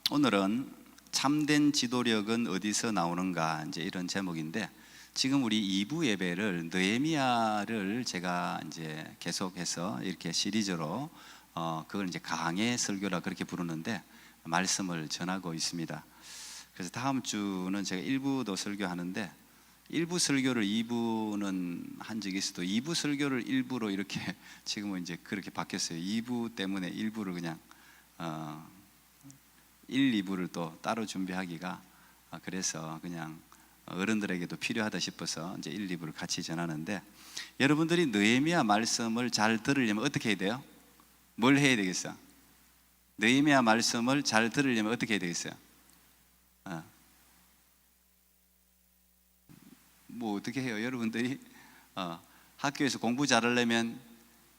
오늘은 참된 지도력은 어디서 나오는가, 이제 이런 제목인데, 지금 우리 2부 예배를 느헤미야를 제가 이제 계속해서 이렇게 시리즈로 그걸 이제 강해 설교라 그렇게 부르는데 말씀을 전하고 있습니다. 그래서 다음 주는 제가 1부도 설교하는데 1부 설교를 2부는 한 적이 있어도 2부 설교를 1부로 이렇게 지금은 이제 그렇게 바뀌었어요. 2부 때문에 1부를 그냥 1, 2부를 또 따로 준비하기가 그래서 그냥 어른들에게도 필요하다 싶어서 이제 1, 2부를 같이 전하는데, 여러분들이 느헤미야 말씀을 잘 들으려면 어떻게 해야 돼요? 뭘 해야 되겠어? 느헤미야 말씀을 잘 들으려면 어떻게 해야 되겠어요? 뭐 어떻게 해요? 여러분들이 학교에서 공부 잘하려면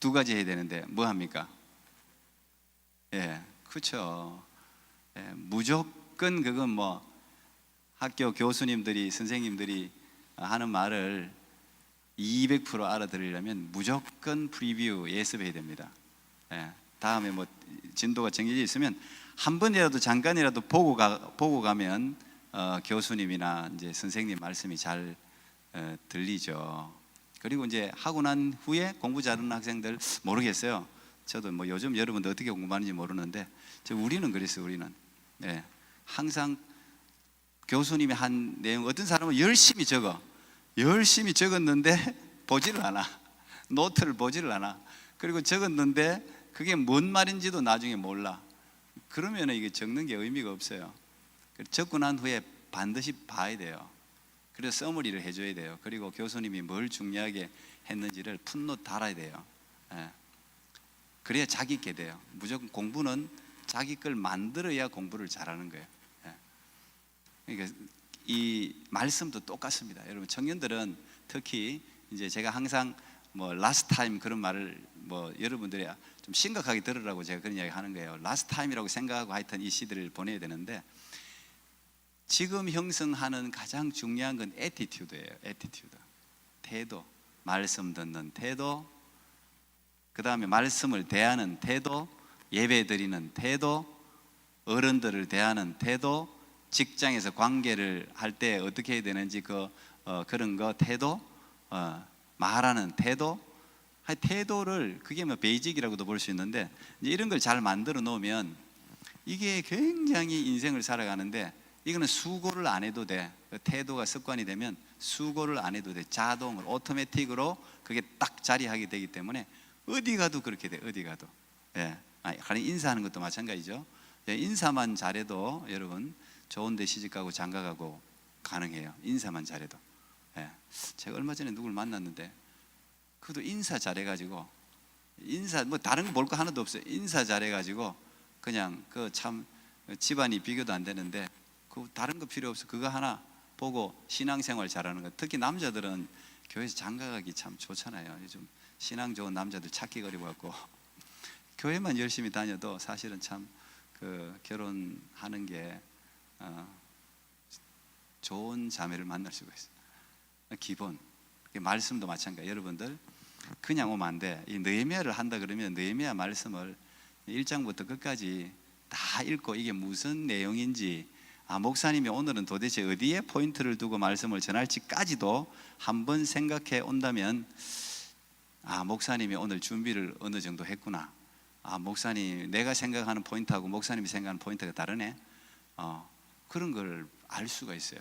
두 가지 해야 되는데 뭐 합니까? 예, 그렇죠. 예, 무조건 그건 뭐 학교 교수님들이 선생님들이 하는 말을 200% 알아들으려면 무조건 프리뷰 예습해야 됩니다. 예, 다음에 뭐 진도가 정해져 있으면 한 번이라도 잠깐이라도 보고 가면 교수님이나 이제 선생님 말씀이 잘 들리죠. 그리고 이제 하고 난 후에 공부 잘하는 학생들 모르겠어요. 저도 뭐 요즘 여러분들 어떻게 공부하는지 모르는데 우리는 그랬어요. 우리는 항상 교수님이 한 내용, 어떤 사람은 열심히 적었는데 보지를 않아. 노트를 보지를 않아. 그리고 적었는데 그게 뭔 말인지도 나중에 몰라. 그러면 이게 적는 게 의미가 없어요. 적고 난 후에 반드시 봐야 돼요. 그래서 서머리를 해줘야 돼요. 그리고 교수님이 뭘 중요하게 했는지를 풋노트 달아야 돼요. 예. 그래야 자기 게 돼요. 무조건 공부는 자기 걸 만들어야 공부를 잘하는 거예요. 예. 그러니까 이 말씀도 똑같습니다. 여러분 청년들은 특히 이제 제가 항상 뭐 last time 그런 말을 뭐 여러분들이 좀 심각하게 들으라고 제가 그런 이야기 하는 거예요. last time이라고 생각하고 하여튼 이 시대를 보내야 되는데, 지금 형성하는 가장 중요한 건 애티튜드예요. 애티튜드, 태도, 말씀 듣는 태도, 그 다음에 말씀을 대하는 태도, 예배 드리는 태도, 어른들을 대하는 태도, 직장에서 관계를 할 때 어떻게 해야 되는지 그런 거 태도, 말하는 태도, 태도를 그게 뭐 베이직이라고도 볼 수 있는데, 이제 이런 걸 잘 만들어 놓으면 이게 굉장히 인생을 살아가는데, 이거는 수고를 안 해도 돼. 태도가 습관이 되면 수고를 안 해도 돼. 자동으로 오토매틱으로 그게 딱 자리하게 되기 때문에 어디 가도 그렇게 돼. 어디 가도. 예. 인사하는 것도 마찬가지죠. 예, 인사만 잘해도 여러분 좋은 데 시집가고 장가가고 가능해요. 인사만 잘해도. 예. 제가 얼마 전에 누굴 만났는데 그도 인사 잘해가지고, 인사 뭐 다른 거 볼 거 하나도 없어요. 인사 잘해가지고 그냥 그 참 집안이 비교도 안 되는데 그 다른 거 필요 없어. 그거 하나 보고 신앙생활 잘하는 거. 특히 남자들은 교회에서 장가가기 참 좋잖아요. 요즘 신앙 좋은 남자들 찾기 어려워갖고 교회만 열심히 다녀도 사실은 참 그 결혼하는 게 좋은 자매를 만날 수가 있어요. 기본 말씀도 마찬가지. 여러분들 그냥 오면 안 돼. 이 느헤미야를 한다 그러면 느헤미야 말씀을 1장부터 끝까지 다 읽고 이게 무슨 내용인지, 목사님이 오늘은 도대체 어디에 포인트를 두고 말씀을 전할지까지도 한번 생각해 온다면, 목사님이 오늘 준비를 어느 정도 했구나. 목사님 내가 생각하는 포인트하고 목사님이 생각하는 포인트가 다르네. 그런 걸 알 수가 있어요.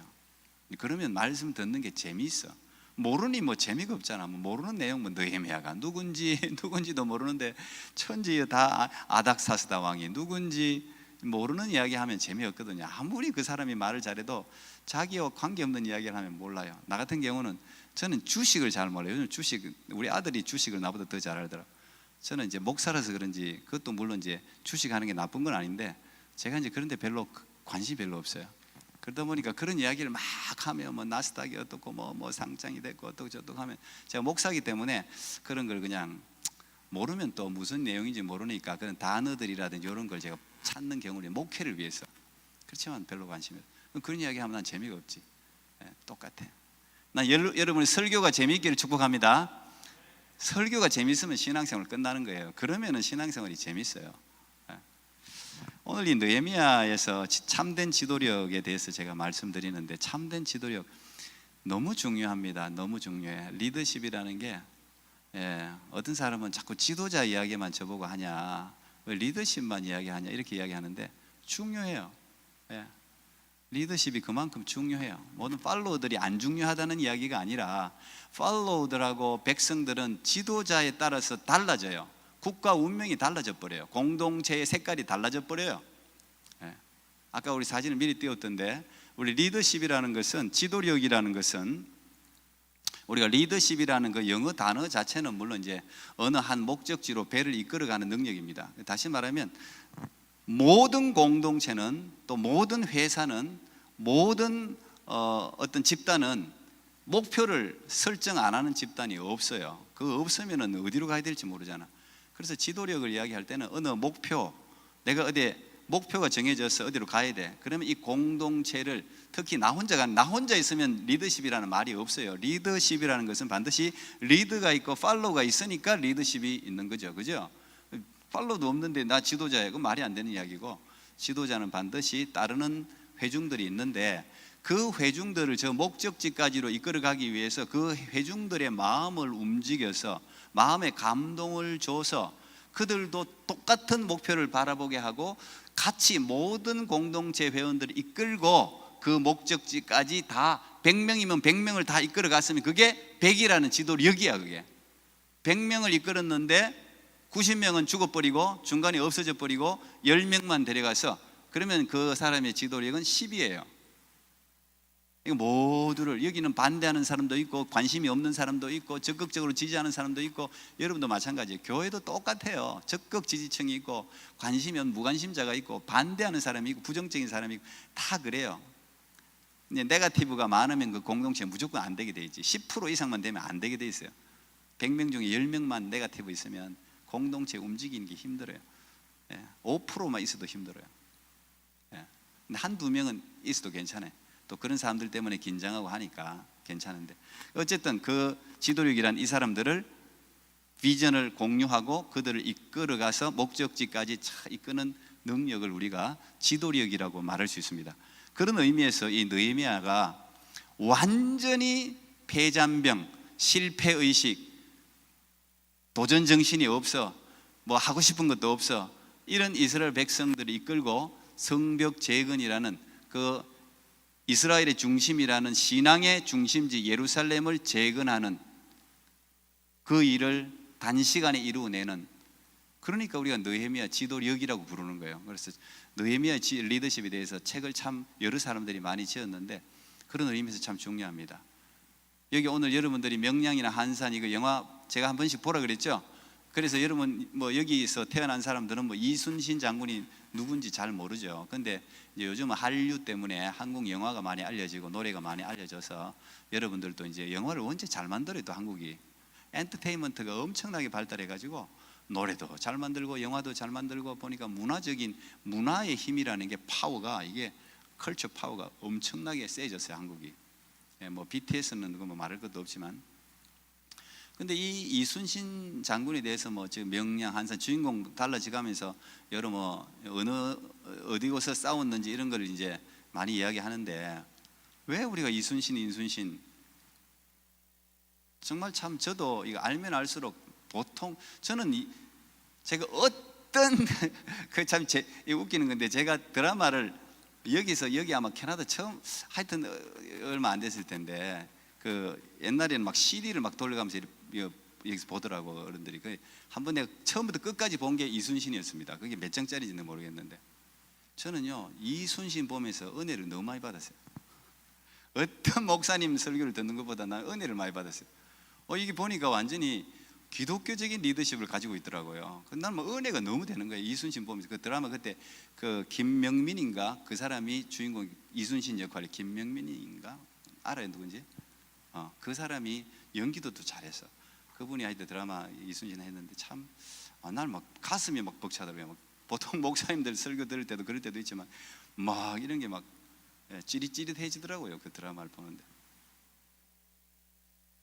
그러면 말씀 듣는 게 재미있어. 모르니 뭐 재미가 없잖아. 뭐 모르는 내용, 뭐 느헤미야가 누군지도 모르는데 천지 다 아닥사스다 왕이 누군지 모르는 이야기 하면 재미없거든요. 아무리 그 사람이 말을 잘해도 자기와 관계없는 이야기를 하면 몰라요. 나 같은 경우는 저는 주식을 잘 몰라요. 요즘 우리 아들이 주식을 나보다 더 잘 알더라고요. 저는 이제 목사라서 그런지, 그것도 물론 이제 주식하는 게 나쁜 건 아닌데 제가 이제 그런데 별로 관심이 별로 없어요. 그러다 보니까 그런 이야기를 막 하면 뭐 나스닥이 어떻고 뭐 상장이 됐고 어떻고 저떻고 하면, 제가 목사이기 때문에 그런 걸 그냥 모르면 또 무슨 내용인지 모르니까 그런 단어들이라든지 이런 걸 제가 찾는 경우는 목회를 위해서. 그렇지만 별로 관심이 없어요. 그런 이야기 하면 난 재미가 없지. 똑같아. 난 여러분의 설교가 재미있기를 축복합니다. 설교가 재밌으면 신앙생활 끝나는 거예요. 그러면은 신앙생활이 재밌어요. 오늘 이 느헤미야에서 참된 지도력에 대해서 제가 말씀드리는데, 참된 지도력 너무 중요합니다. 너무 중요해. 리더십이라는 게, 어떤 사람은 자꾸 지도자 이야기만 저보고 하냐, 왜 리더십만 이야기하냐 이렇게 이야기하는데 중요해요. 리더십이 그만큼 중요해요. 모든 팔로워들이 안 중요하다는 이야기가 아니라, 팔로워들하고 백성들은 지도자에 따라서 달라져요. 국가 운명이 달라져 버려요. 공동체의 색깔이 달라져 버려요. 아까 우리 사진을 미리 띄웠던데, 우리 리더십이라는 것은, 지도력이라는 것은, 우리가 리더십이라는 그 영어 단어 자체는 물론 이제 어느 한 목적지로 배를 이끌어가는 능력입니다. 다시 말하면 모든 공동체는, 또 모든 회사는, 모든 어떤 집단은 목표를 설정 안 하는 집단이 없어요. 그거 없으면 어디로 가야 될지 모르잖아. 그래서 지도력을 이야기할 때는 어느 목표, 내가 어디 목표가 정해져서 어디로 가야 돼. 그러면 이 공동체를, 특히 나 혼자 있으면 리더십이라는 말이 없어요. 리더십이라는 것은 반드시 리드가 있고 팔로우가 있으니까 리더십이 있는 거죠. 그죠? 팔로우도 없는데 나 지도자야, 그건 말이 안 되는 이야기고, 지도자는 반드시 따르는 회중들이 있는데, 그 회중들을 저 목적지까지로 이끌어가기 위해서 그 회중들의 마음을 움직여서, 마음에 감동을 줘서 그들도 똑같은 목표를 바라보게 하고, 같이 모든 공동체 회원들을 이끌고 그 목적지까지 다 100명이면 100명을 다 이끌어 갔으면 그게 100이라는 지도력이야. 그게 100명을 이끌었는데 90명은 죽어버리고 중간에 없어져 버리고 10명만 데려가서, 그러면 그 사람의 지도력은 10이에요. 이거 모두를, 여기는 반대하는 사람도 있고 관심이 없는 사람도 있고 적극적으로 지지하는 사람도 있고, 여러분도 마찬가지예요. 교회도 똑같아요. 적극 지지층이 있고 관심이 없는 무관심자가 있고 반대하는 사람이 있고 부정적인 사람이 있고 다 그래요. 네거티브가 많으면 그 공동체 무조건 안 되게 돼 있지. 10% 이상만 되면 안 되게 돼 있어요. 100명 중에 10명만 네거티브 있으면 공동체 움직이는 게 힘들어요. 5%만 있어도 힘들어요. 한두 명은 있어도 괜찮아요. 또 그런 사람들 때문에 긴장하고 하니까 괜찮은데, 어쨌든 그 지도력이란 이 사람들을, 비전을 공유하고 그들을 이끌어가서 목적지까지 이끄는 능력을 우리가 지도력이라고 말할 수 있습니다. 그런 의미에서 이 느헤미야가 완전히 패잔병, 실패의식, 도전정신이 없어, 뭐 하고 싶은 것도 없어, 이런 이스라엘 백성들을 이끌고 성벽 재건이라는 그 이스라엘의 중심이라는 신앙의 중심지 예루살렘을 재건하는 그 일을 단시간에 이루어내는, 그러니까 우리가 느헤미야 지도력이라고 부르는 거예요. 그래서 느헤미야 리더십에 대해서 책을 참 여러 사람들이 많이 지었는데, 그런 의미에서 참 중요합니다. 여기 오늘 여러분들이 명량이나 한산 이거 영화 제가 한 번씩 보라 그랬죠. 그래서 여러분 뭐 여기서 태어난 사람들은 뭐 이순신 장군이 누군지 잘 모르죠. 근데 이제 요즘은 한류 때문에 한국 영화가 많이 알려지고 노래가 많이 알려져서 여러분들도 이제 영화를 언제 잘 만들어도, 한국이 엔터테인먼트가 엄청나게 발달해 가지고 노래도 잘 만들고 영화도 잘 만들고 보니까 문화의 힘이라는 게, 파워가, 이게 컬처 파워가 엄청나게 세졌어요, 한국이. 뭐 BTS는 뭐 말할 것도 없지만. 근데 이 이순신 장군에 대해서 뭐 지금 명량, 한산 주인공 달라지가면서 여러 뭐 어디 곳에서 싸웠는지 이런 걸 이제 많이 이야기하는데, 왜 우리가 인순신 정말 참 저도 이거 알면 알수록, 보통 저는 제가 어떤 그 참 웃기는 건데, 제가 드라마를 여기 아마 캐나다 처음, 하여튼 얼마 안 됐을 텐데, 그 옛날에는 막 CD를 막 돌려가면서 여기서 보더라고 어른들이. 한 번 내가 처음부터 끝까지 본 게 이순신이었습니다. 그게 몇 장짜리인지는 모르겠는데, 저는요 이순신 보면서 은혜를 너무 많이 받았어요. 어떤 목사님 설교를 듣는 것보다 난 은혜를 많이 받았어요. 이게 보니까 완전히 기독교적인 리더십을 가지고 있더라고요. 난 뭐 은혜가 너무 되는 거예요. 이순신 보면서 그 드라마, 그때 그 김명민인가 그 사람이 주인공, 이순신 역할이 김명민인가 알아요 누군지? 그 사람이 연기도 또 잘해서 그분이 하여튼 드라마 이순신 했는데 참 날 막 가슴이 막 벅차더라고요. 막 보통 목사님들 설교 들을 때도 그럴 때도 있지만 막 이런 게 막 찌릿찌릿해지더라고요, 그 드라마를 보는데.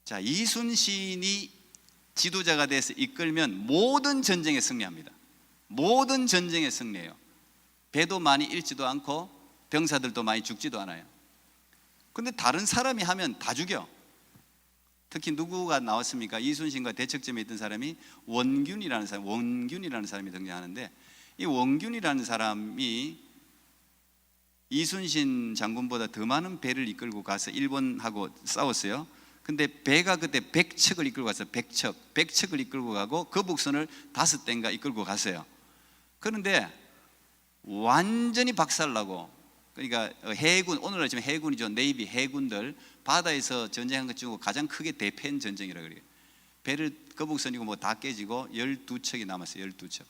자, 이순신이 지도자가 돼서 이끌면 모든 전쟁에 승리합니다. 모든 전쟁에 승리해요. 배도 많이 잃지도 않고 병사들도 많이 죽지도 않아요. 근데 다른 사람이 하면 다 죽여. 특히 누구가 나왔습니까? 이순신과 대척점에 있던 사람이 원균이라는 사람이 등장하는데, 이 원균이라는 사람이 이순신 장군보다 더 많은 배를 이끌고 가서 일본하고 싸웠어요. 근데 배가 그때 100척을 이끌고 갔어요. 100척을 이끌고 가고 거북선을 5대인가 이끌고 갔어요. 그런데 완전히 박살나고, 그러니까 해군, 오늘날 지금 해군이죠. 네이비 해군들 바다에서 전쟁한 것 중에 가장 크게 대패한 전쟁이라고 그래요. 배를 거북선이고 뭐 다 깨지고 12척이 남았어요. 12척.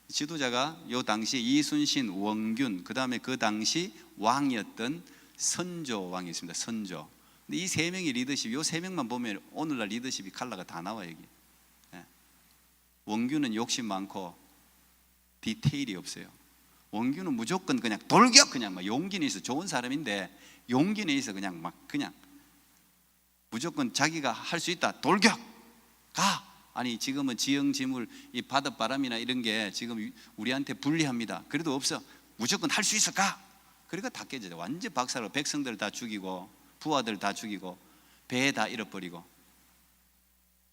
지도자가 요 당시 이순신, 원균, 그 다음에 그 당시 왕이었던 선조 왕이 있습니다. 선조. 근데 이 세 명의 리더십, 요 세 명만 보면 오늘날 리더십이 컬러가 다 나와요. 여기. 원균은 욕심 많고 디테일이 없어요. 원균은 무조건 그냥 돌격, 그냥 막 용기는 있어. 좋은 사람인데 용기는 있어. 그냥 막 그냥 무조건 자기가 할 수 있다. 돌격 가. 아니 지금은 지형지물, 이 바닷바람이나 이런 게 지금 우리한테 불리합니다. 그래도 없어. 무조건 할 수 있어. 가. 그러니까 다 깨져요. 완전 박살로 백성들 다 죽이고 부하들 다 죽이고 배 다 잃어버리고.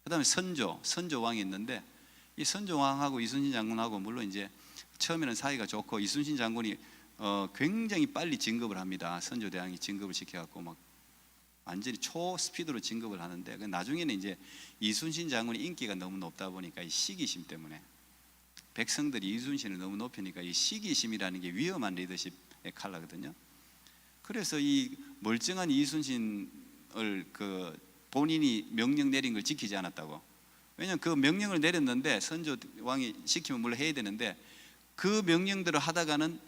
그 다음에 선조 왕이 있는데, 이 선조 왕하고 이순신 장군하고 물론 이제 처음에는 사이가 좋고, 이순신 장군이 굉장히 빨리 진급을 합니다. 선조 대왕이 진급을 시켜갖고 막 완전히 초스피드로 진급을 하는데, 나중에는 이제 이순신 장군이 인기가 너무 높다 보니까 이 시기심 때문에 백성들이 이순신을 너무 높이니까 이 시기심이라는 게 위험한 리더십의 칼라거든요. 그래서 이 멀쩡한 이순신을 그 본인이 명령 내린 걸 지키지 않았다고. 왜냐하면 그 명령을 내렸는데 선조 왕이 시키면 물론 해야 되는데, 그 명령대로 하다가는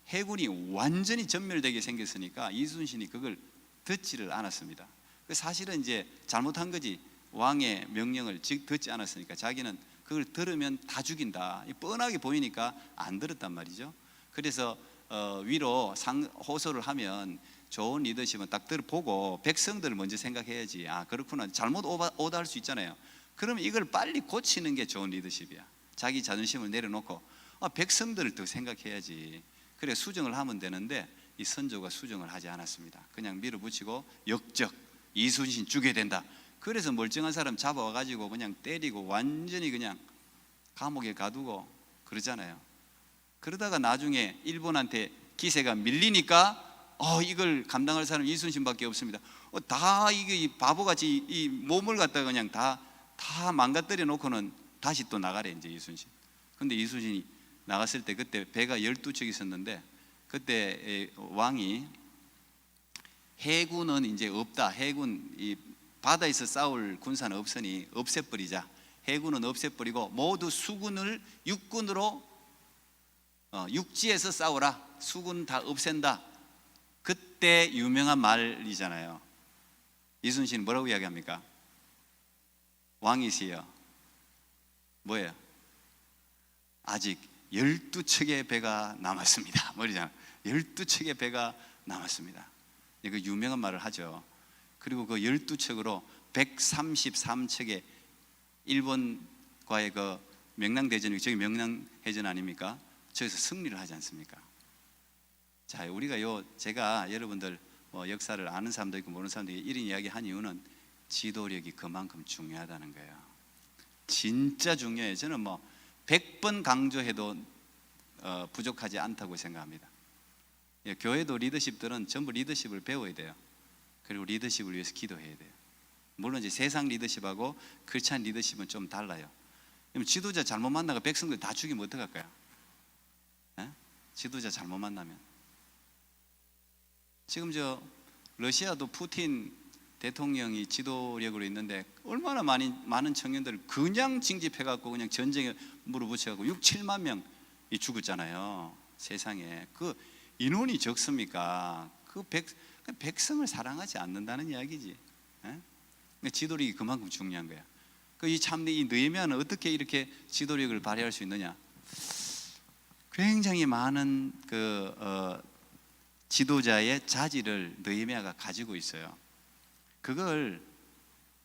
해군이 완전히 전멸되게 생겼으니까 이순신이 그걸 듣지를 않았습니다. 사실은 이제 잘못한 거지. 왕의 명령을 듣지 않았으니까 자기는 그걸 들으면 다 죽인다, 뻔하게 보이니까 안 들었단 말이죠. 그래서 위로 호소를 하면 좋은 리더십은 딱 들어보고 백성들을 먼저 생각해야지. 아 그렇구나, 잘못 오다할 수 있잖아요. 그러면 이걸 빨리 고치는 게 좋은 리더십이야. 자기 자존심을 내려놓고 백성들을 더 생각해야지. 그래 수정을 하면 되는데, 이 선조가 수정을 하지 않았습니다. 그냥 밀어붙이고 역적, 이순신 죽여야 된다. 그래서 멀쩡한 사람 잡아와가지고 그냥 때리고 완전히 그냥 감옥에 가두고 그러잖아요. 그러다가 나중에 일본한테 기세가 밀리니까 이걸 감당할 사람이 이순신밖에 없습니다. 다 이게 바보같이 이 몸을 갖다가 그냥 다 망가뜨려 놓고는 다시 또 나가래 이제 이순신. 근데 이순신이 나갔을 때 그때 배가 12척 있었는데, 그때 왕이 해군은 이제 없다. 해군, 이 바다에서 싸울 군사는 없으니 없애버리자. 해군은 없애버리고 모두 수군을 육군으로 육지에서 싸우라. 수군 다 없앤다. 그때 유명한 말이잖아요. 이순신 뭐라고 이야기합니까? 왕이시여, 뭐예요? 아직 12척의 배가 남았습니다. 머리잖아. 12척의 배가 남았습니다. 그 유명한 말을 하죠. 그리고 그 12척으로 133척의 일본과의 그 명랑대전이, 저기 명랑해전 아닙니까? 저기서 승리를 하지 않습니까? 자, 우리가 제가 여러분들 역사를 아는 사람도 있고 모르는 사람도 있고 이런 이야기 한 이유는 지도력이 그만큼 중요하다는 거예요. 진짜 중요해요. 저는 100번 강조해도 부족하지 않다고 생각합니다. 교회도 리더십들은 전부 리더십을 배워야 돼요. 그리고 리더십을 위해서 기도해야 돼요. 물론 이제 세상 리더십하고 크리스찬 리더십은 좀 달라요. 지도자 잘못 만나가 백성들 다 죽이면 어떡할까요? 지도자 잘못 만나면. 지금 러시아도 푸틴 대통령이 지도력으로 있는데 얼마나 많은 청년들을 그냥 징집해갖고 그냥 전쟁에 물어붙여갖고 6, 7만 명이 죽었잖아요. 세상에. 그 인원이 적습니까? 백성을 사랑하지 않는다는 이야기지. 지도력이 그만큼 중요한 거야. 이 느헤미야는 어떻게 이렇게 지도력을 발휘할 수 있느냐? 굉장히 많은 지도자의 자질을 느헤미야가 가지고 있어요. 그걸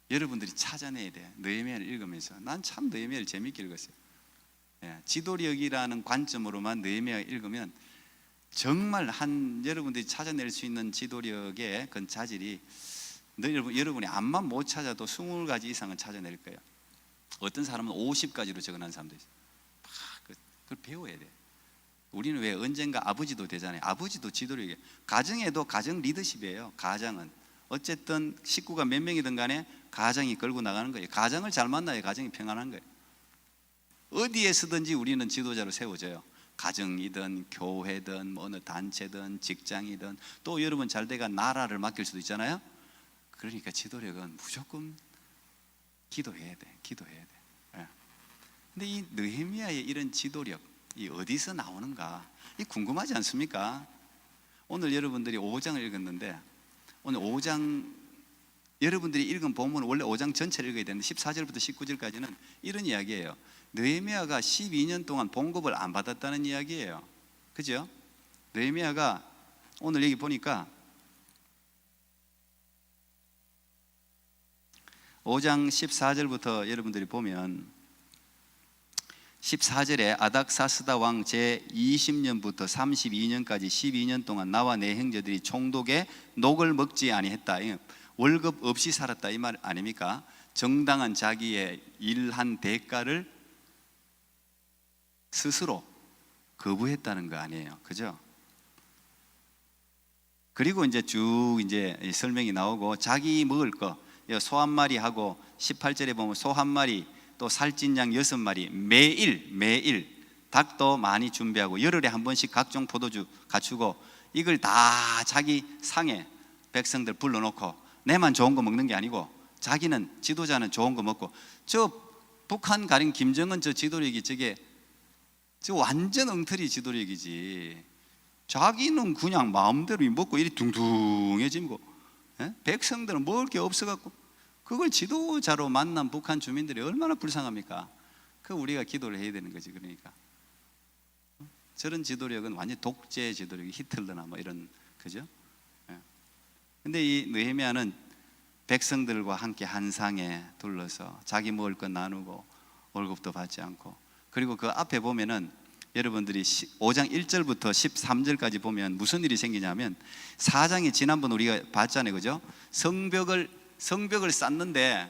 여러분들이 찾아내야 돼. 느헤미야를 읽으면서 난 참 느헤미야를 재밌게 읽었어요. 지도력이라는 관점으로만 느헤미야가 읽으면 정말 여러분들이 찾아낼 수 있는 지도력의 그 자질이 여러분이 암만 못 찾아도 20가지 이상은 찾아낼 거예요. 어떤 사람은 50가지로 적어놓은 사람도 있어요. 그걸 배워야 돼. 우리는 왜 언젠가 아버지도 되잖아요. 아버지도 지도력이에요. 가정에도 가정 리더십이에요. 가장은 어쨌든 식구가 몇 명이든 간에 가장이 끌고 나가는 거예요. 가장을 잘 만나야 가정이 평안한 거예요. 어디에서든지 우리는 지도자로 세워져요. 가정이든 교회든 어느 단체든 직장이든 또 여러분 잘 돼가 나라를 맡길 수도 있잖아요. 그러니까 지도력은 무조건 기도해야 돼. 근데 이 느헤미야의 이런 지도력 이 어디서 나오는가? 이 궁금하지 않습니까? 오늘 여러분들이 5장을 읽었는데 오늘 5장 여러분들이 읽은 본문은 원래 5장 전체를 읽어야 되는데 14절부터 19절까지는 이런 이야기예요. 느헤미야가 12년 동안 봉급을 안 받았다는 이야기예요. 그죠? 느헤미야가 오늘 여기 보니까 5장 14절부터 여러분들이 보면 14절에 아닥사스다 왕 제20년부터 32년까지 12년 동안 나와 내 형제들이 총독의 녹을 먹지 아니했다. 월급 없이 살았다 이 말 아닙니까? 정당한 자기의 일한 대가를 스스로 거부했다는 거 아니에요. 그죠? 그리고 이제 쭉 이제 설명이 나오고 자기 먹을 거 소 한 마리 하고 18절에 보면 소 한 마리 또 살찐 양 6마리 매일 닭도 많이 준비하고 열흘에 한 번씩 각종 포도주 갖추고 이걸 다 자기 상에 백성들 불러놓고 내만 좋은 거 먹는 게 아니고 자기는 지도자는 좋은 거 먹고 저 북한 가린 김정은 저 지도력이 저 완전 엉터리 지도력이지. 자기는 그냥 마음대로 먹고 이리 둥둥해지고 백성들은 먹을 게 없어갖고 그걸 지도자로 만난 북한 주민들이 얼마나 불쌍합니까? 그 우리가 기도를 해야 되는 거지. 그러니까 저런 지도력은 완전 독재 지도력이 히틀러나 뭐 이런 그죠? 근데 이 느헤미야는 백성들과 함께 한 상에 둘러서 자기 먹을 것 나누고 월급도 받지 않고 그리고 그 앞에 보면은 여러분들이 5장 1절부터 13절까지 보면 무슨 일이 생기냐면 4장이 지난번 우리가 봤잖아요. 그죠? 성벽을 쌓는데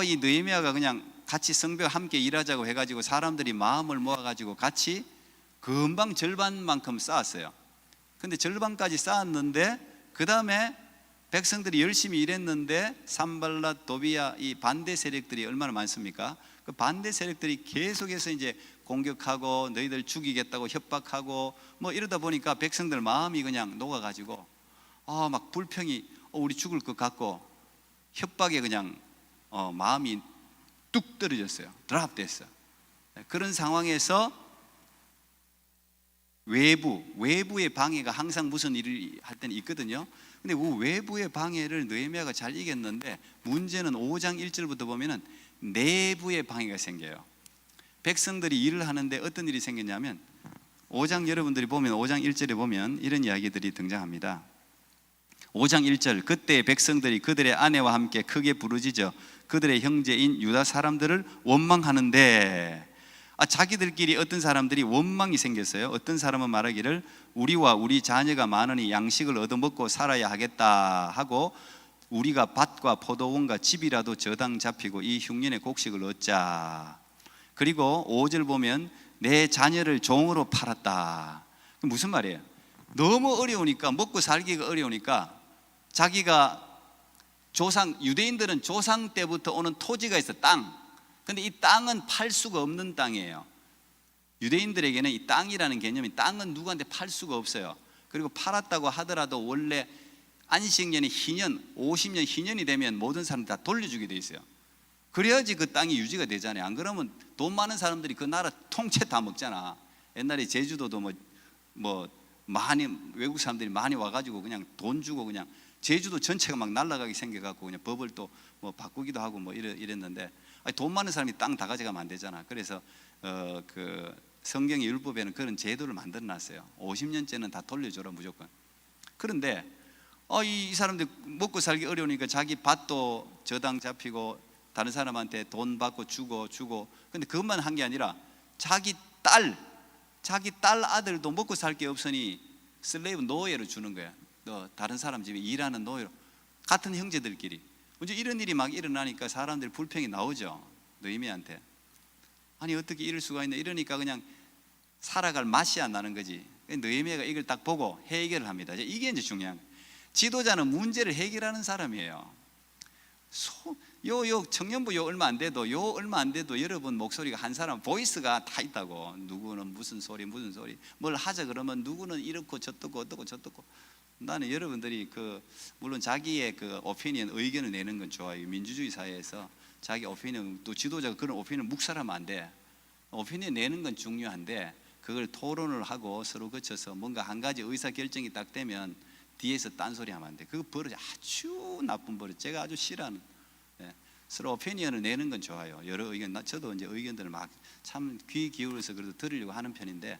이 느헤미야가 그냥 같이 성벽 함께 일하자고 해가지고 사람들이 마음을 모아가지고 같이 금방 절반만큼 쌓았어요. 근데 절반까지 쌓았는데 그 다음에 백성들이 열심히 일했는데 산발랏 도비야 이 반대 세력들이 얼마나 많습니까? 그 반대 세력들이 계속해서 이제 공격하고 너희들 죽이겠다고 협박하고 뭐 이러다 보니까 백성들 마음이 그냥 녹아가지고 막 불평이 우리 죽을 것 같고 협박에 그냥 마음이 뚝 떨어졌어요. 드랍됐어. 그런 상황에서 외부의 방해가 항상 무슨 일을 할 때는 있거든요. 근데 그 외부의 방해를 느헤미야가 잘 이겼는데 문제는 5장 1절부터 보면은 내부의 방해가 생겨요. 백성들이 일을 하는데 어떤 일이 생겼냐면 5장 여러분들이 보면 5장 1절에 보면 이런 이야기들이 등장합니다. 5장 1절 그때 백성들이 그들의 아내와 함께 크게 부르짖어 그들의 형제인 유다 사람들을 원망하는데 자기들끼리 어떤 사람들이 원망이 생겼어요. 어떤 사람은 말하기를 우리와 우리 자녀가 많으니 양식을 얻어먹고 살아야 하겠다 하고 우리가 밭과 포도원과 집이라도 저당 잡히고 이 흉년의 곡식을 얻자. 그리고 5절 보면 내 자녀를 종으로 팔았다. 무슨 말이에요? 너무 어려우니까 먹고 살기가 어려우니까 자기가 유대인들은 조상 때부터 오는 토지가 있어. 땅. 근데 이 땅은 팔 수가 없는 땅이에요. 유대인들에게는 이 땅이라는 개념이 땅은 누구한테 팔 수가 없어요. 그리고 팔았다고 하더라도 원래 안식년이 희년 50년 희년이 되면 모든 사람 다 돌려주게 돼 있어요. 그래야지 그 땅이 유지가 되잖아요. 안 그러면 돈 많은 사람들이 그 나라 통째 다 먹잖아. 옛날에 제주도도 뭐 많이 외국 사람들이 많이 와가지고 그냥 돈 주고 그냥 제주도 전체가 막 날아가게 생겨갖고 그냥 법을 또 뭐 바꾸기도 하고 뭐 이랬는데 돈 많은 사람이 땅 다 가져가면 안 되잖아. 그래서 그 성경의 율법에는 그런 제도를 만들어놨어요. 50년째는 다 돌려줘라 무조건. 그런데 이 사람들 먹고 살기 어려우니까 자기 밭도 저당 잡히고 다른 사람한테 돈 받고 주고. 근데 그것만 한 게 아니라 자기 딸 아들도 먹고 살 게 없으니 슬레이브 노예로 주는 거야. 너 다른 사람 집에 일하는 노예로. 같은 형제들끼리. 먼저 이런 일이 막 일어나니까 사람들 불평이 나오죠. 노예미한테. 아니 어떻게 이럴 수가 있나. 이러니까 그냥 살아갈 맛이 안 나는 거지. 느헤미야가 이걸 딱 보고 해결을 합니다. 이게 이제 중요한 거예요. 지도자는 문제를 해결하는 사람이에요. 요 청년부 얼마 안 돼도 여러분 목소리가 한 사람 보이스가 다 있다고. 누구는 무슨 소리 뭘 하자 그러면 누구는 이렇고 저렇고 어떻고 저렇고. 나는 여러분들이 물론 자기의 오피니언 의견을 내는 건 좋아요. 민주주의 사회에서 자기 오피니언, 또 지도자가 그런 오피니언 묵살하면 안 돼. 오피니언 내는 건 중요한데 그걸 토론을 하고 서로 거쳐서 뭔가 한 가지 의사 결정이 딱 되면 뒤에서 딴소리 하면 안 돼. 그거 버릇이 아주 나쁜 버릇. 제가 아주 싫어하는. 서로 오피니언을 내는 건 좋아요. 여러 의견, 저도 이제 의견들을 막 참 귀 기울여서 그래도 들으려고 하는 편인데,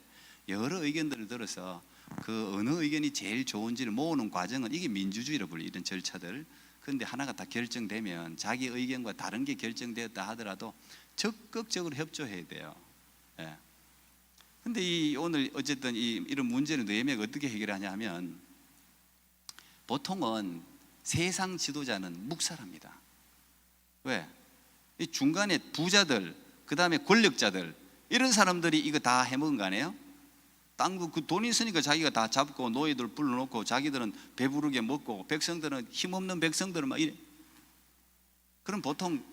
여러 의견들을 들어서 그 어느 의견이 제일 좋은지를 모으는 과정은 이게 민주주의로 불려. 이런 절차들. 그런데 하나가 다 결정되면 자기 의견과 다른 게 결정되었다 하더라도 적극적으로 협조해야 돼요. 근데 오늘 어쨌든 이런 문제를 느헤미야가 어떻게 해결하냐 하면, 보통은 세상 지도자는 묵살합니다. 왜? 이 중간에 부자들, 그 다음에 권력자들, 이런 사람들이 이거 다 해먹은 거 아니에요? 그 돈 있으니까 자기가 다 잡고 노예들 불러놓고 자기들은 배부르게 먹고, 백성들은 힘없는 백성들은 막 이래. 그럼 보통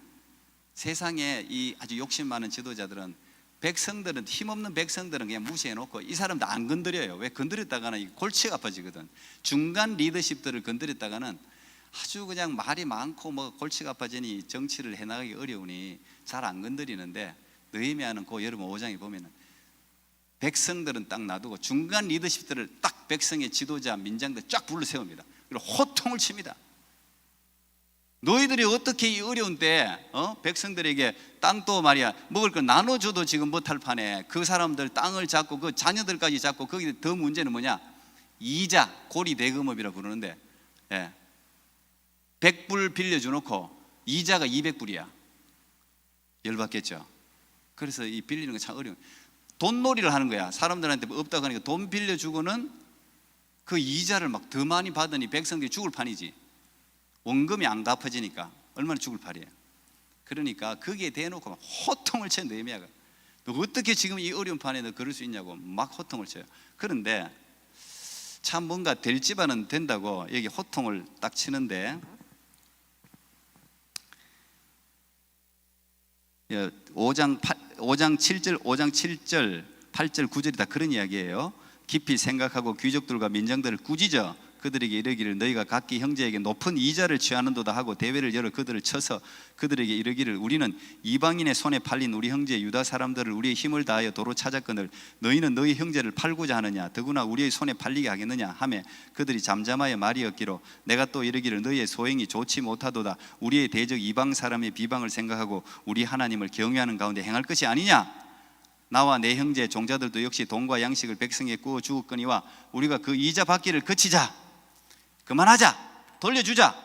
세상에 이 아주 욕심 많은 지도자들은 백성들은, 힘없는 백성들은 그냥 무시해놓고 이 사람도 안 건드려요. 왜? 건드렸다가는 골치가 아파지거든. 중간 리더십들을 건드렸다가는 아주 그냥 말이 많고 뭐 골치가 아파지니 정치를 해나가기 어려우니 잘 안 건드리는데, 느헤미야는 여러분 5장에 보면은 백성들은 딱 놔두고 중간 리더십들을 딱 백성의 지도자, 민장들 쫙 불러 세웁니다. 그리고 호통을 칩니다. 너희들이 어떻게 이 어려운 때 백성들에게 땅도 말이야 먹을 걸 나눠줘도 지금 못할 판에 그 사람들 땅을 잡고 그 자녀들까지 잡고, 거기 더 문제는 뭐냐? 이자, 고리대금업이라 부르는데 100불 빌려주놓고 이자가 200불이야. 열받겠죠. 그래서 이 빌리는 거 참 어려워. 돈놀이를 하는 거야. 사람들한테 없다고 하니까 돈 빌려주고는 그 이자를 막 더 많이 받으니 백성들이 죽을 판이지. 원금이 안 갚아지니까 얼마나 죽을 판이에요. 그러니까 거기에 대놓고 막 호통을 쳐. 느헤미야가 너 어떻게 지금 이 어려운 판에 너 그럴 수 있냐고 막 호통을 쳐요. 그런데 참 뭔가 될 집안은 된다고 여기 호통을 딱 치는데, 5장 7절, 8절, 9절이 다 그런 이야기예요. 깊이 생각하고 귀족들과 민정들을 꾸짖어 그들에게 이르기를 너희가 각기 형제에게 높은 이자를 취하는도다 하고 대회를 열어 그들을 쳐서 그들에게 이르기를 우리는 이방인의 손에 팔린 우리 형제 유다 사람들을 우리의 힘을 다하여 도로 찾았거늘 너희는 너희 형제를 팔고자 하느냐? 더구나 우리의 손에 팔리게 하겠느냐? 하매 그들이 잠잠하여 말이 없기로 내가 또 이르기를 너희의 소행이 좋지 못하도다. 우리의 대적 이방 사람의 비방을 생각하고 우리 하나님을 경외하는 가운데 행할 것이 아니냐? 나와 내 형제 종자들도 역시 돈과 양식을 백성에게 구워 주었거니와 우리가 그 이자 받기를 그치자. 그만하자. 돌려주자.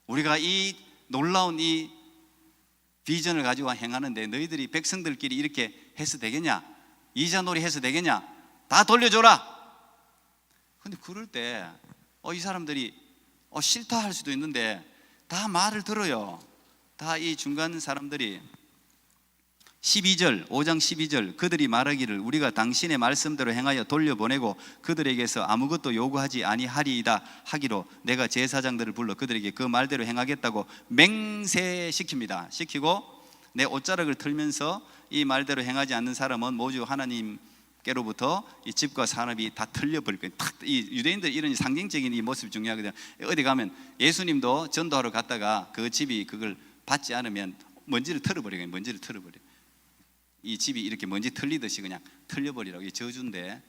우리가 이 놀라운 이 비전을 가지고 행하는데 너희들이 백성들끼리 이렇게 해서 되겠냐? 이자놀이 해서 되겠냐? 다 돌려줘라. 근데 그럴 때 이 사람들이 싫다 할 수도 있는데 다 말을 들어요. 다 이 중간 사람들이 12절, 5장 12절 그들이 말하기를 우리가 당신의 말씀대로 행하여 돌려보내고 그들에게서 아무것도 요구하지 아니하리이다 하기로 내가 제사장들을 불러 그들에게 그 말대로 행하겠다고 맹세시킵니다. 시키고 내 옷자락을 틀면서 이 말대로 행하지 않는 사람은 모두 하나님께로부터 이 집과 산업이 다 틀려버릴 거예요. 이 유대인들 이런 상징적인 이 모습이 중요하거든요. 어디 가면 예수님도 전도하러 갔다가 그 집이 그걸 받지 않으면 먼지를 털어버려요. 먼지를 털어버려요. 이 집이 이렇게 먼지 털리듯이 그냥 털려버리라고. 이 저주인데,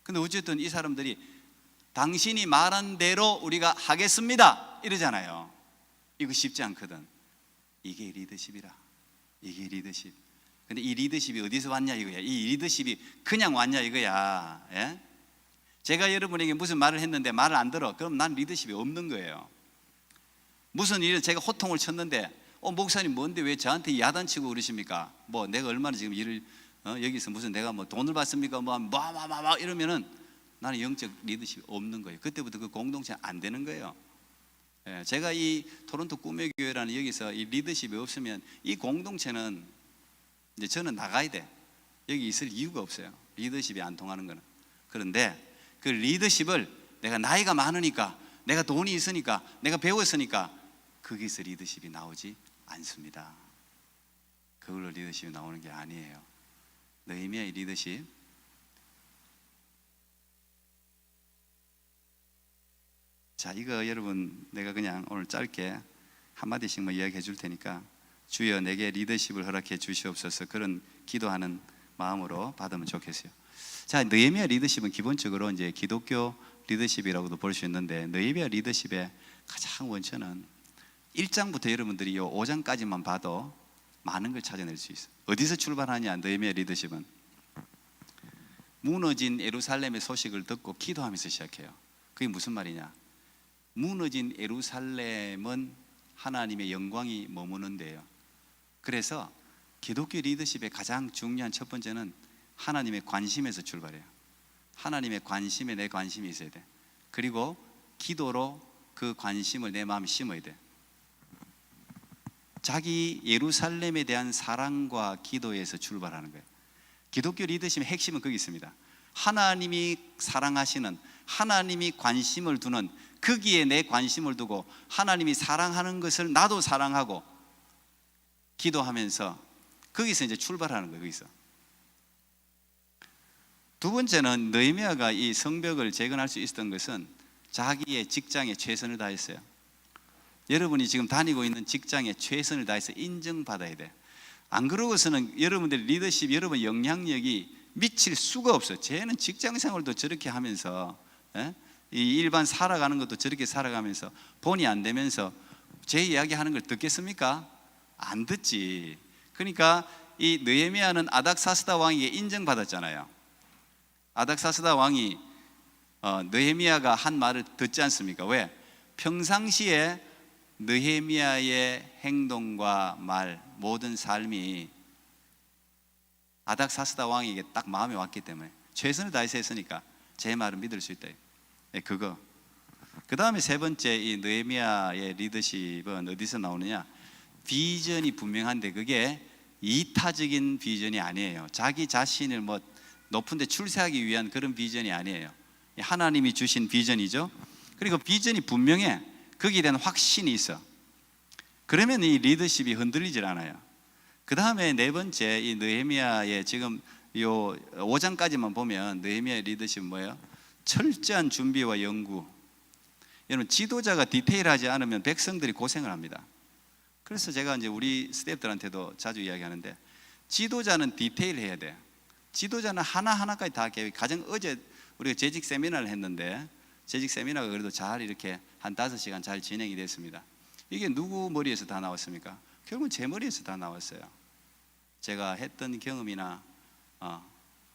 근데 어쨌든 이 사람들이 당신이 말한 대로 우리가 하겠습니다 이러잖아요. 이거 쉽지 않거든. 이게 리더십이라. 이게 리더십. 근데 이 리더십이 어디서 왔냐 이거야. 이 리더십이 그냥 왔냐 이거야. 예? 제가 여러분에게 무슨 말을 했는데 말을 안 들어. 그럼 난 리더십이 없는 거예요. 무슨 일을 제가 호통을 쳤는데 목사님 뭔데 왜 저한테 야단치고 그러십니까? 뭐 내가 얼마나 지금 일을 여기서 무슨 내가 뭐 돈을 받습니까? 뭐 이러면은 나는 영적 리더십이 없는 거예요. 그때부터 그 공동체는 안 되는 거예요. 제가 이 토론토 꿈의 교회라는 여기서 이 리더십이 없으면 이 공동체는 이제 저는 나가야 돼. 여기 있을 이유가 없어요. 리더십이 안 통하는 거는. 그런데 그 리더십을 내가 나이가 많으니까, 내가 돈이 있으니까, 내가 배웠으니까 거기서 리더십이 나오지 않습니다. 그걸로 리더십이 나오는 게 아니에요. 느헤미야의 리더십, 자, 이거 여러분 내가 그냥 오늘 짧게 한마디씩만 이야기해 줄 테니까 주여 내게 리더십을 허락해 주시옵소서, 그런 기도하는 마음으로 받으면 좋겠어요. 자, 느헤미야 리더십은 기본적으로 이제 기독교 리더십이라고도 볼 수 있는데, 느헤미야 리더십의 가장 원천은 1장부터 여러분들이 이 5장까지만 봐도 많은 걸 찾아낼 수 있어요. 어디서 출발하냐? 느헤미야 리더십은 무너진 예루살렘의 소식을 듣고 기도하면서 시작해요. 그게 무슨 말이냐? 무너진 예루살렘은 하나님의 영광이 머무는 데예요. 그래서 기독교 리더십의 가장 중요한 첫 번째는 하나님의 관심에서 출발해요. 하나님의 관심에 내 관심이 있어야 돼. 그리고 기도로 그 관심을 내 마음에 심어야 돼. 자기 예루살렘에 대한 사랑과 기도에서 출발하는 거예요. 기독교 리더십의 핵심은 거기 있습니다. 하나님이 사랑하시는, 하나님이 관심을 두는, 거기에 내 관심을 두고 하나님이 사랑하는 것을 나도 사랑하고 기도하면서 거기서 이제 출발하는 거예요. 거기서. 두 번째는 느헤미야가 이 성벽을 재건할 수 있었던 것은 자기의 직장에 최선을 다했어요. 여러분이 지금 다니고 있는 직장에 최선을 다해서 인정받아야 돼. 안 그러고서는 여러분들의 리더십, 여러분 영향력이 미칠 수가 없어요. 쟤는 직장 생활도 저렇게 하면서, 이 일반 살아가는 것도 저렇게 살아가면서 본이 안 되면서 제 이야기하는 걸 듣겠습니까? 안 듣지. 그러니까 이 느헤미야는 아닥사스다 왕에게 인정받았잖아요. 아닥사스다 왕이 느헤미야가 한 말을 듣지 않습니까? 왜? 평상시에 느헤미야의 행동과 말, 모든 삶이 아닥사스다 왕에게 딱 마음에 왔기 때문에 최선을 다해서 했으니까 제 말을 믿을 수 있다. 그거. 그 다음에 세 번째, 이 느헤미야의 리더십은 어디서 나오느냐? 비전이 분명한데 그게 이타적인 비전이 아니에요. 자기 자신을 뭐 높은 데 출세하기 위한 그런 비전이 아니에요. 하나님이 주신 비전이죠. 그리고 비전이 분명해. 거기에 대한 확신이 있어. 그러면 이 리더십이 흔들리질 않아요. 그 다음에 네 번째, 이 느헤미야의 지금 요 5장까지만 보면 느헤미야의 리더십은 뭐예요? 철저한 준비와 연구. 여러분, 지도자가 디테일하지 않으면 백성들이 고생을 합니다. 그래서 제가 이제 우리 스태프들한테도 자주 이야기하는데, 지도자는 디테일해야 돼. 지도자는 하나하나까지 다 계획. 가령 어제 우리가 재직 세미나를 했는데, 재직 세미나가 그래도 잘 이렇게 한 5시간 잘 진행이 됐습니다. 이게 누구 머리에서 다 나왔습니까? 결국은 제 머리에서 다 나왔어요. 제가 했던 경험이나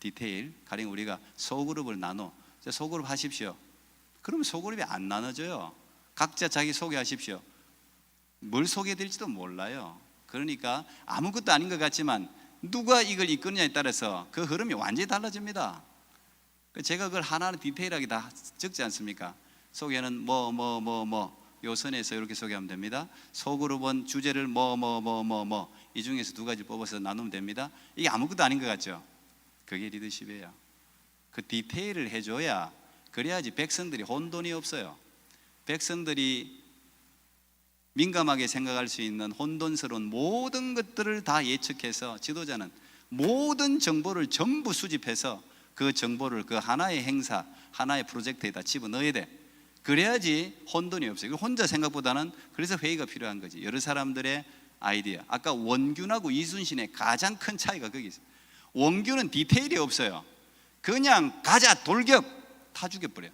디테일. 가령 우리가 소그룹을 나눠, 소그룹 하십시오. 그러면 소그룹이 안 나눠져요. 각자 자기 소개하십시오. 뭘 소개해드릴지도 몰라요. 그러니까 아무것도 아닌 것 같지만 누가 이걸 이끄느냐에 따라서 그 흐름이 완전히 달라집니다. 제가 그걸 하나하나 디테일하게 다 적지 않습니까? 소개는 요 선에서 이렇게 소개하면 됩니다. 소그룹은 주제를 이 중에서 2가지 뽑아서 나누면 됩니다. 이게 아무것도 아닌 것 같죠? 그게 리더십이에요. 그 디테일을 해줘야, 그래야지 백성들이 혼돈이 없어요. 백성들이 민감하게 생각할 수 있는 혼돈스러운 모든 것들을 다 예측해서 지도자는 모든 정보를 전부 수집해서 그 정보를 그 하나의 행사, 하나의 프로젝트에다 집어넣어야 돼. 그래야지 혼돈이 없어요. 혼자 생각보다는, 그래서 회의가 필요한 거지. 여러 사람들의 아이디어. 아까 원균하고 이순신의 가장 큰 차이가 거기 있어요. 원균은 디테일이 없어요. 그냥 가자 돌격 다 죽여버려요.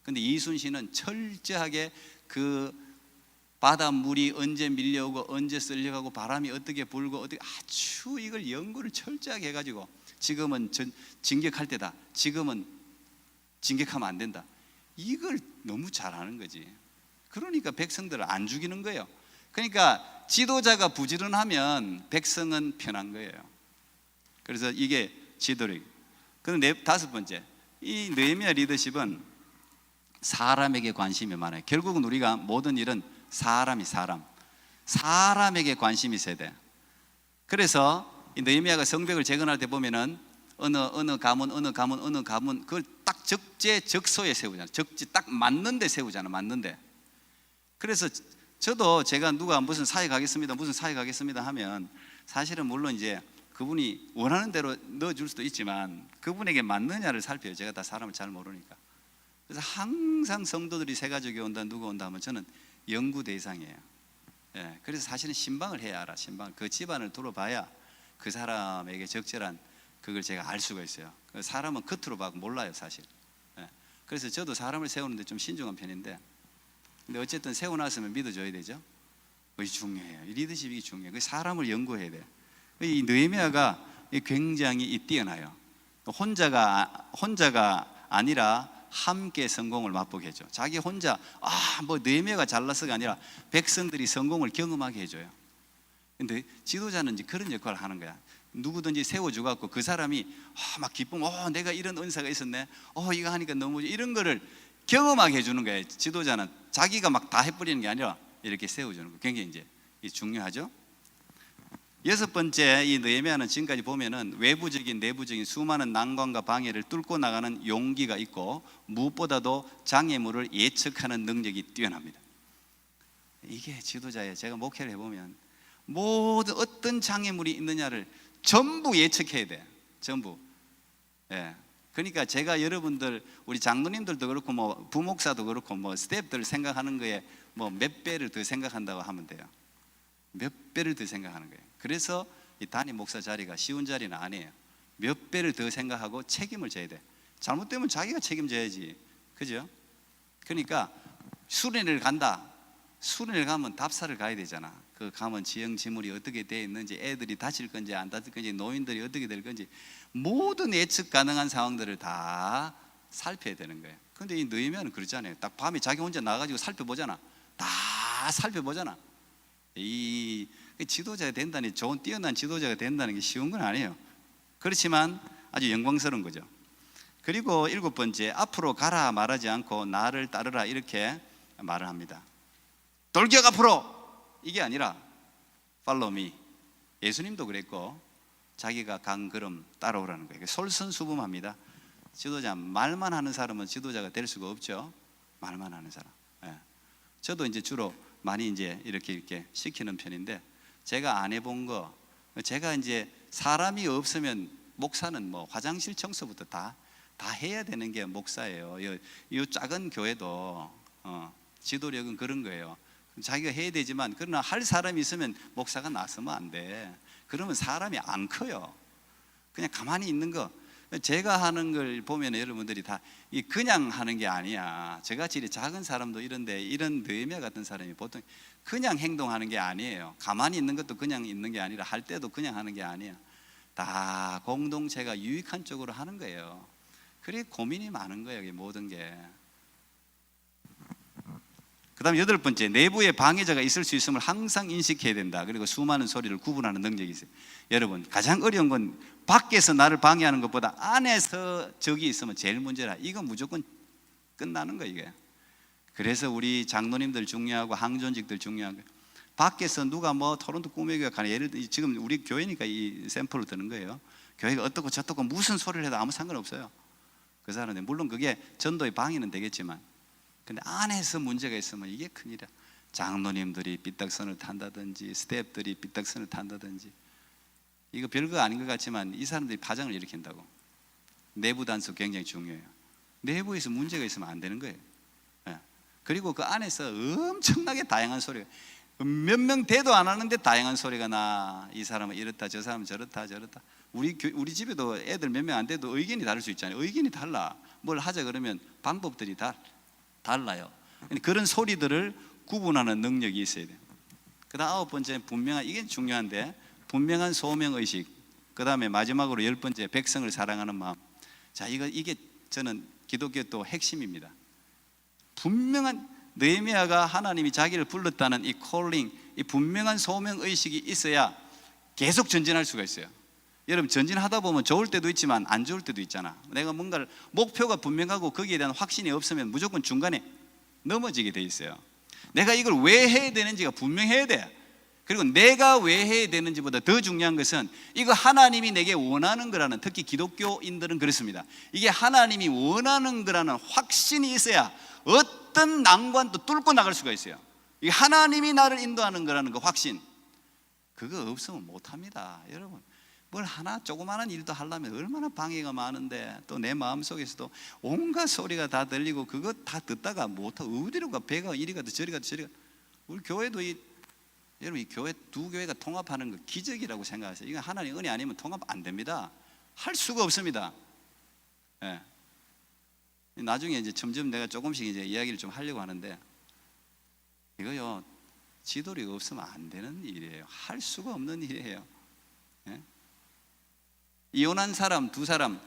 근데 이순신은 철저하게 그 바닷물이 언제 밀려오고 언제 쓸려가고 바람이 어떻게 불고 어떻게, 아주 이걸 연구를 철저하게 해가지고 지금은 진격할 때다, 지금은 진격하면 안 된다, 이걸 너무 잘하는 거지. 그러니까 백성들을 안 죽이는 거예요. 그러니까 지도자가 부지런하면 백성은 편한 거예요. 그래서 이게 지도력. 그런데 다섯 번째, 이 느헤미야 리더십은 사람에게 관심이 많아요. 결국은 우리가 모든 일은 사람에게 관심이 있어야 돼. 그래서 이 느헤미야가 성벽을 재건할 때 보면은 어느 가문 그걸 딱 적소에 세우잖아. 딱 맞는 데 세우잖아. 맞는 데. 그래서 저도 제가 누가 무슨 사회 가겠습니다 하면 사실은 물론 이제 그분이 원하는 대로 넣어줄 수도 있지만 그분에게 맞느냐를 살펴요. 제가 다 사람을 잘 모르니까. 그래서 항상 성도들이 새가족이 온다 누가 온다 하면 저는 연구 대상이에요. 예, 그래서 사실은 신방을 해야 알아. 신방. 그 집안을 둘러봐야 그 사람에게 적절한 그걸 제가 알 수가 있어요. 사람은 겉으로 봐도 몰라요 사실. 예, 그래서 저도 사람을 세우는데 좀 신중한 편인데, 근데 어쨌든 세워놨으면 믿어줘야 되죠. 그게 중요해요. 리더십이 중요해요. 사람을 연구해야 돼요. 이 느헤미야가 굉장히 뛰어나요. 혼자가 아니라 함께 성공을 맛보게 해줘. 자기 혼자 뭐 느헤미야가 잘나서가 아니라 백성들이 성공을 경험하게 해줘요. 근데 지도자는 이제 그런 역할을 하는 거야. 누구든지 세워주갖고 그 사람이 막 기쁨, 내가 이런 은사가 있었네, 이거 하니까 너무 이런 거를 경험하게 해주는 거예요. 지도자는 자기가 막 다 해버리는 게 아니라 이렇게 세워주는 거. 굉장히 이제 중요하죠. 여섯 번째, 이 느헤미야는 지금까지 보면은 외부적인 내부적인 수많은 난관과 방해를 뚫고 나가는 용기가 있고 무엇보다도 장애물을 예측하는 능력이 뛰어납니다. 이게 지도자예요. 제가 목회를 해보면 모든 어떤 장애물이 있느냐를 전부 예측해야 돼. 전부. 예. 그러니까 제가 여러분들 우리 장로님들도 그렇고 뭐 부목사도 그렇고 뭐 스태프들 생각하는 거에 뭐 몇 배를 더 생각한다고 하면 돼요. 몇 배를 더 생각하는 거예요. 그래서 이 담임 목사 자리가 쉬운 자리는 아니에요. 몇 배를 더 생각하고 책임을 져야 돼. 잘못되면 자기가 책임져야지. 그죠? 그러니까 수련회를 간다. 수련회를 가면 답사를 가야 되잖아. 그 가면 지형지물이 어떻게 되어 있는지, 애들이 다칠 건지 안 다칠 건지, 노인들이 어떻게 될 건지 모든 예측 가능한 상황들을 다 살펴야 되는 거예요. 근데 이 느헤미야는 그렇지 않아요. 딱 밤에 자기 혼자 나가지고 살펴보잖아. 다 살펴보잖아. 이 지도자가 된다니, 좋은 뛰어난 지도자가 된다는 게 쉬운 건 아니에요. 그렇지만 아주 영광스러운 거죠. 그리고 일곱 번째, 앞으로 가라 말하지 않고 나를 따르라 이렇게 말을 합니다. 돌격 앞으로, 이게 아니라 follow me. 예수님도 그랬고 자기가 간 걸음 따라오라는 거예요. 솔선수범합니다. 지도자, 말만 하는 사람은 지도자가 될 수가 없죠. 말만 하는 사람. 예. 저도 이제 주로 많이 이제 이렇게 시키는 편인데, 제가 안 해본 거, 제가 이제 사람이 없으면 목사는 뭐 화장실 청소부터 다 해야 되는 게 목사예요. 이 작은 교회도 지도력은 그런 거예요. 자기가 해야 되지만 그러나 할 사람이 있으면 목사가 나서면 안 돼. 그러면 사람이 안 커요. 그냥 가만히 있는 거. 제가 하는 걸 보면 여러분들이 다 그냥 하는 게 아니야. 저같이 이렇게 작은 사람도 이런데, 이런 느헤미야 같은 사람이 보통 그냥 행동하는 게 아니에요. 가만히 있는 것도 그냥 있는 게 아니라 할 때도 그냥 하는 게 아니야. 다 공동체가 유익한 쪽으로 하는 거예요. 그래 고민이 많은 거예요. 모든 게. 그 다음에 여덟 번째, 내부에 방해자가 있을 수 있음을 항상 인식해야 된다. 그리고 수많은 소리를 구분하는 능력이 있어요. 여러분, 가장 어려운 건 밖에서 나를 방해하는 것보다 안에서 적이 있으면 제일 문제라. 이건 무조건 끝나는 거예요, 이게. 그래서 우리 장로님들 중요하고 항존직들 중요한 거예요. 밖에서 누가 뭐 토론토 꾸미기가 가는, 예를 들어 지금 우리 교회니까 이 샘플을 드는 거예요. 교회가 어떻고 저떻고 무슨 소리를 해도 아무 상관없어요. 그 사람들, 물론 그게 전도의 방해는 되겠지만, 근데 안에서 문제가 있으면 이게 큰일이야. 장로님들이 삐딱선을 탄다든지 스태프들이 삐딱선을 탄다든지, 이거 별거 아닌 것 같지만 이 사람들이 파장을 일으킨다고. 내부 단속 굉장히 중요해요. 내부에서 문제가 있으면 안 되는 거예요. 예. 그리고 그 안에서 엄청나게 다양한 소리가, 몇 명 대도 안 하는데 다양한 소리가 나. 이 사람은 이렇다, 저 사람은 저렇다. 우리 집에도 애들 몇 명 안 돼도 의견이 다를 수 있잖아요. 의견이 달라. 뭘 하자 그러면 방법들이 달라요. 그런 소리들을 구분하는 능력이 있어야 돼요. 그 다음 아홉 번째, 분명한, 이게 중요한데, 분명한 소명의식. 그 다음에 마지막으로 열 번째, 백성을 사랑하는 마음. 자, 이게 저는 기독교 또 핵심입니다. 분명한, 느헤미야가 하나님이 자기를 불렀다는 이 콜링, 이 분명한 소명 의식이 있어야 계속 전진할 수가 있어요. 여러분, 전진하다 보면 좋을 때도 있지만 안 좋을 때도 있잖아. 내가 뭔가를 목표가 분명하고 거기에 대한 확신이 없으면 무조건 중간에 넘어지게 돼 있어요. 내가 이걸 왜 해야 되는지가 분명해야 돼. 그리고 내가 왜 해야 되는지보다 더 중요한 것은 이거 하나님이 내게 원하는 거라는, 특히 기독교인들은 그렇습니다. 이게 하나님이 원하는 거라는 확신이 있어야 어떤 난관도 뚫고 나갈 수가 있어요. 이게 하나님이 나를 인도하는 거라는 그 확신, 그거 없으면 못합니다. 여러분, 뭘 하나 조그마한 일도 하려면 얼마나 방해가 많은데, 또 내 마음속에서도 온갖 소리가 다 들리고 그거 다 듣다가 못하고 어디로 가, 배가 이리 가도 저리 가도 저리 가. 우리 교회도 여러분, 이 교회 두 교회가 통합하는 거 기적이라고 생각하세요. 이건 하나님 은혜 아니면 통합 안 됩니다. 할 수가 없습니다. 예. 나중에 이제 점점 내가 조금씩 이제 이야기를 좀 하려고 하는데, 이거요, 지도리가 없으면 안 되는 일이에요. 할 수가 없는 일이에요. 예? 이혼한 사람 두 사람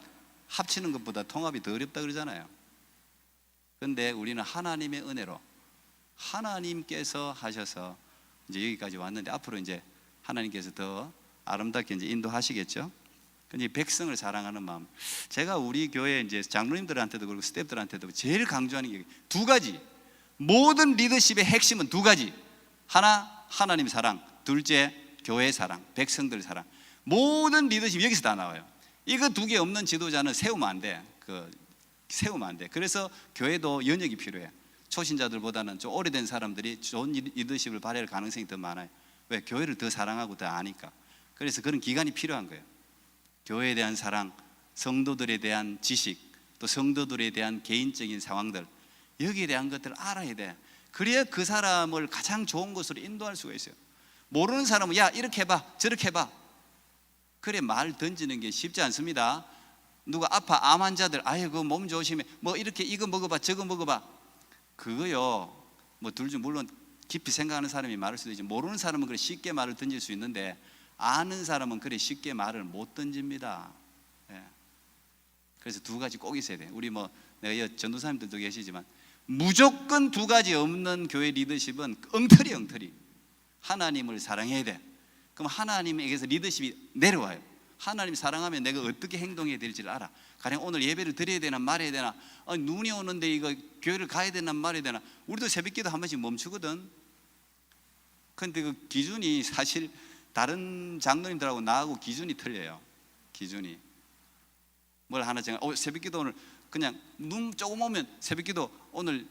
합치는 것보다 통합이 더 어렵다 그러잖아요. 그런데 우리는 하나님의 은혜로 하나님께서 하셔서 이제 여기까지 왔는데, 앞으로 이제 하나님께서 더 아름답게 이제 인도하시겠죠. 근데 백성을 사랑하는 마음, 제가 우리 교회 이제 장로님들한테도 그리고 스태프들한테도 제일 강조하는 게 두 가지. 모든 리더십의 핵심은 두 가지. 하나, 하나님 사랑. 둘째, 교회 사랑, 백성들 사랑. 모든 리더십 여기서 다 나와요. 이거 두 개 없는 지도자는 세우면 안 돼. 세우면 안 돼. 그래서 교회도 연역이 필요해. 초신자들보다는 좀 오래된 사람들이 좋은 리더십을 발휘할 가능성이 더 많아요. 왜? 교회를 더 사랑하고 더 아니까. 그래서 그런 기간이 필요한 거예요. 교회에 대한 사랑, 성도들에 대한 지식, 또 성도들에 대한 개인적인 상황들, 여기에 대한 것들을 알아야 돼. 그래야 그 사람을 가장 좋은 곳으로 인도할 수가 있어요. 모르는 사람은 야, 이렇게 해봐, 저렇게 해봐, 그래 말 던지는 게 쉽지 않습니다. 누가 아파, 암 환자들, 아이고 몸 조심해, 뭐 이렇게 이거 먹어봐, 저거 먹어봐, 그거요, 뭐 둘 중 물론 깊이 생각하는 사람이 말할 수도 있지, 모르는 사람은 그래 쉽게 말을 던질 수 있는데 아는 사람은 그래 쉽게 말을 못 던집니다. 예. 그래서 두 가지 꼭 있어야 돼. 우리 뭐 내가 전도사님들도 계시지만 무조건 두 가지 없는 교회 리더십은 엉터리. 하나님을 사랑해야 돼. 그럼 하나님에게서 리더십이 내려와요. 하나님 사랑하면 내가 어떻게 행동해야 될지를 알아. 가령 오늘 예배를 드려야 되나 말아야 되나, 눈이 오는데 이거 교회를 가야 되나 말아야 되나. 우리도 새벽기도 한 번씩 멈추거든. 근데 그 기준이 사실 다른 장로님들하고 나하고 기준이 틀려요. 기준이 뭘 하나 제가 새벽기도 오늘 그냥 눈 조금 오면 새벽기도 오늘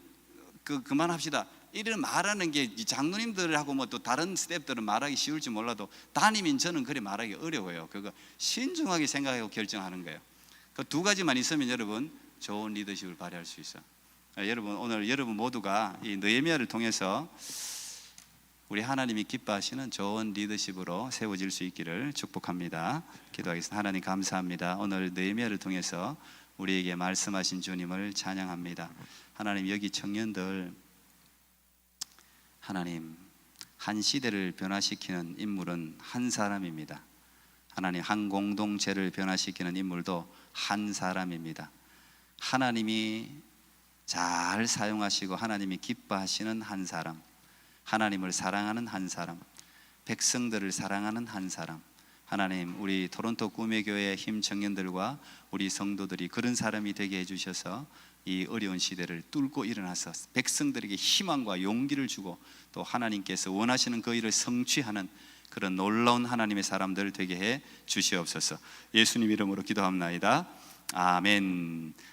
그만합시다, 이런 말하는 게 장로님들하고 뭐 또 다른 스태프들은 말하기 쉬울지 몰라도 담임인 저는 그래 말하기 어려워요. 그거 신중하게 생각하고 결정하는 거예요. 그 두 가지만 있으면 여러분 좋은 리더십을 발휘할 수 있어요. 여러분, 오늘 여러분 모두가 이 느헤미야를 통해서 우리 하나님이 기뻐하시는 좋은 리더십으로 세워질 수 있기를 축복합니다. 기도하겠습니다. 하나님 감사합니다. 오늘 느헤미야를 통해서 우리에게 말씀하신 주님을 찬양합니다. 하나님, 여기 청년들 하나님, 한 시대를 변화시키는 인물은 한 사람입니다. 하나님, 한 공동체를 변화시키는 인물도 한 사람입니다. 하나님이 잘 사용하시고 하나님이 기뻐하시는 한 사람, 하나님을 사랑하는 한 사람, 백성들을 사랑하는 한 사람. 하나님, 우리 토론토 꿈의 교회 힘 청년들과 우리 성도들이 그런 사람이 되게 해주셔서 이 어려운 시대를 뚫고 일어나서 백성들에게 희망과 용기를 주고 또 하나님께서 원하시는 그 일을 성취하는 그런 놀라운 하나님의 사람들 되게 해 주시옵소서. 예수님 이름으로 기도합나이다. 아멘.